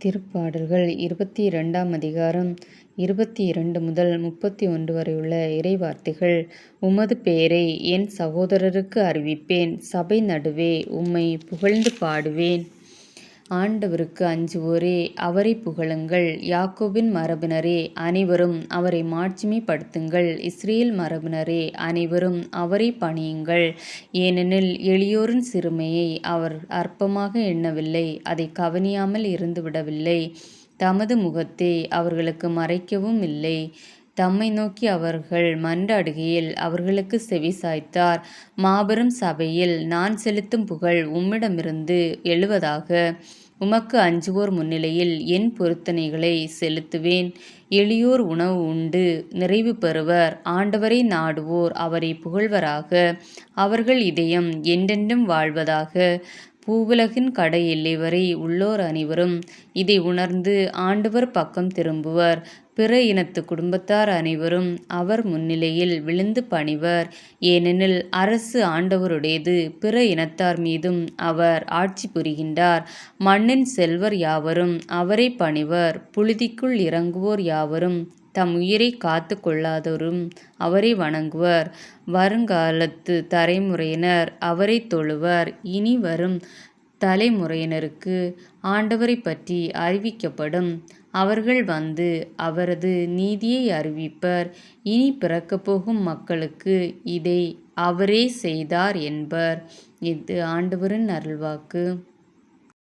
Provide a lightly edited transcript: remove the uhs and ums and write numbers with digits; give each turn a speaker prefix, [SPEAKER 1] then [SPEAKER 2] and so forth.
[SPEAKER 1] திருப்பாடல்கள் 22ஆம் அதிகாரம் 22 முதல் 31 வரையுள்ள இறைவார்த்தைகள். உமது பெயரை என் சகோதரருக்கு அறிவிப்பேன். சபை நடுவே உம்மை புகழ்ந்து பாடுவேன். ஆண்டவருக்கு அஞ்சுவோரே, அவரை புகழுங்கள். யாக்கோபின் மரபினரே, அனைவரும் அவரை மாட்சிமைப்படுத்துங்கள். இஸ்ரேல் மரபினரே, அனைவரும் அவரை பணியுங்கள். ஏனெனில் எளியோரின் சிறுமையை அவர் அற்பமாக எண்ணவில்லை, அதை கவனியாமல் இருந்துவிடவில்லை. தமது முகத்தை அவர்களுக்கு மறைக்கவும் இல்லை. தம்மை நோக்கி அவர்கள் மன்றாடுகையில் அவர்களுக்கு செவிசாய்த்தார். மாபெரும் சபையில் நான் செலுத்தும் புகழ் உம்மிடமிருந்து எழுவதாக. உமக்கு அஞ்சுவோர் முன்னிலையில் என் பொருத்தனைகளை செலுத்துவேன். எளியோர் உணவு உண்டு நிறைவு பெறுவர். ஆண்டவரை நாடுவோர் அவரை புகழ்வராக. அவர்கள் இதயம் என்றென்றும் வாழ்வதாக. பூவுலகின் கடை எல்லை வரை உள்ளோர் அனைவரும் இதை உணர்ந்து ஆண்டவர் பக்கம் திரும்புவர். பிற இனத்து குடும்பத்தார் அனைவரும் அவர் முன்னிலையில் விழுந்து பணிவர். ஏனெனில் அரசு ஆண்டவருடையது, பிற இனத்தார் மீதும் அவர் ஆட்சி புரிகின்றார். மண்ணின் செல்வர் யாவரும் அவரை பணிவர். புழுதிக்குள் இறங்குவோர் யாவரும் தம் உயிரை காத்து கொள்ளாதோரும் அவரை வணங்குவர். வருங்காலத்து தலைமுறையினர் அவரை தொழுவர். இனி வரும் தலைமுறையினருக்கு ஆண்டவரை பற்றி அறிவிக்கப்படும். அவர்கள் வந்து அவரது நீதியை அறிவிப்பர். இனி பிறக்கப் போகும் மக்களுக்கு இதை அவரே செய்தார் என்பர். இது ஆண்டவரின் அருள்வாக்கு.